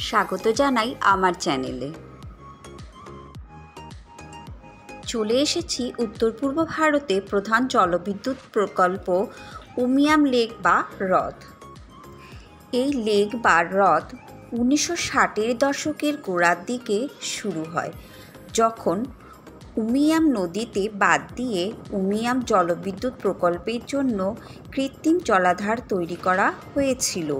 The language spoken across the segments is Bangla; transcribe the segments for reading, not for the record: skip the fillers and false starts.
স্বাগত জানাই আমার চ্যানেলে। চলে এসেছি উত্তর পূর্ব ভারতে প্রধান জলবিদ্যুৎ প্রকল্প উমিয়াম লেক বা হ্রদ। এই লেক বা হ্রদ 1960-এর দশকের গোড়ার দিকে শুরু হয়, যখন উমিয়াম নদীতে বাঁধ দিয়ে উমিয়াম জলবিদ্যুৎ প্রকল্পের জন্য কৃত্রিম জলাধার তৈরি করা হয়েছিল।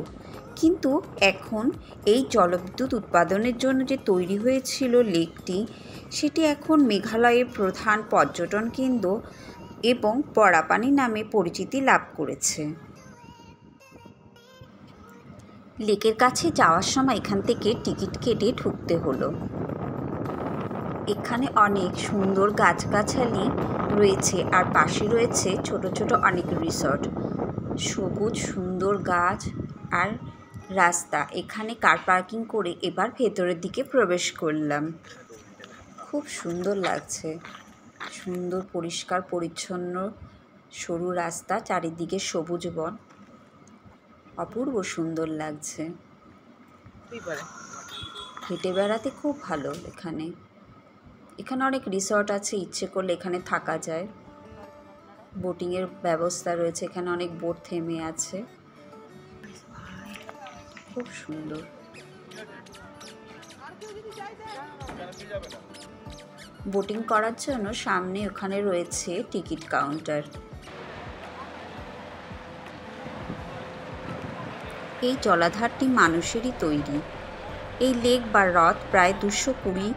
কিন্তু এখন এই জলবিদ্যুৎ উৎপাদনের জন্য যে তৈরি হয়েছিল লেকটি, সেটি এখন মেঘালয়ের প্রধান পর্যটন কেন্দ্র এবং বড়াপানি নামে পরিচিতি লাভ করেছে। লেকের কাছে যাওয়ার সময় এখান থেকে টিকিট কেটে ঢুকতে হলো। এখানে অনেক সুন্দর গাছগাছালি রয়েছে আর পাশে রয়েছে ছোট ছোট অনেক রিসর্ট, সবুজ সুন্দর গাছ আর রাস্তা। এখানে কার পার্কিং করে এবার ভেতরের দিকে প্রবেশ করলাম। খুব সুন্দর লাগছে, সুন্দর পরিষ্কার পরিচ্ছন্ন সরু রাস্তা, চারিদিকে সবুজ বন, অপূর্ব সুন্দর লাগছে। হেঁটে বেড়াতে খুব ভালো। এখানে অনেক রিসর্ট আছে, ইচ্ছে করলে এখানে থাকা যায়। বোটিংয়ের ব্যবস্থা রয়েছে, এখানে অনেক বোট থেমে আছে, খুব সুন্দর। বোটিং করার জন্য সামনে ওখানে রয়েছে টিকিট কাউন্টার। এই জলাধারটি মানুষেরই তৈরি। এই লেক বা হ্রদ প্রায় 220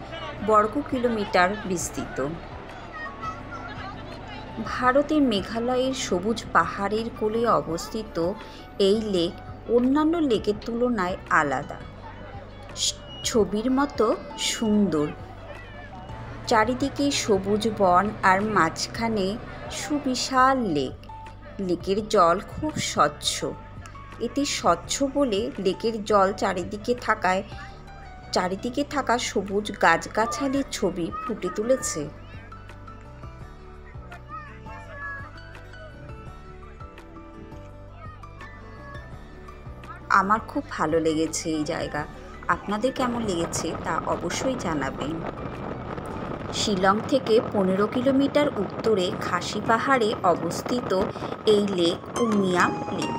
বর্গ কিলোমিটার বিস্তৃত। ভারতের মেঘালয়ের সবুজ পাহাড়ের কোলে অবস্থিত এই লেক অন্যান্য লেকের তুলনায় আলাদা, ছবির মতো সুন্দর। চারিদিকে সবুজ বন আর মাঝখানে সুবিশাল লেক। লেকের জল খুব স্বচ্ছ। এটি স্বচ্ছ বলে লেকের জল চারিদিকে থাকা সবুজ গাছগাছালির ছবি ফুটে তুলেছে। আমার খুব ভালো লেগেছে এই জায়গা। আপনাদের কেমন লেগেছে তা অবশ্যই জানাবেন। শিলং থেকে 15 কিলোমিটার উত্তরে খাসি পাহাড়ে অবস্থিত এই লেক উমিয়াম লেক।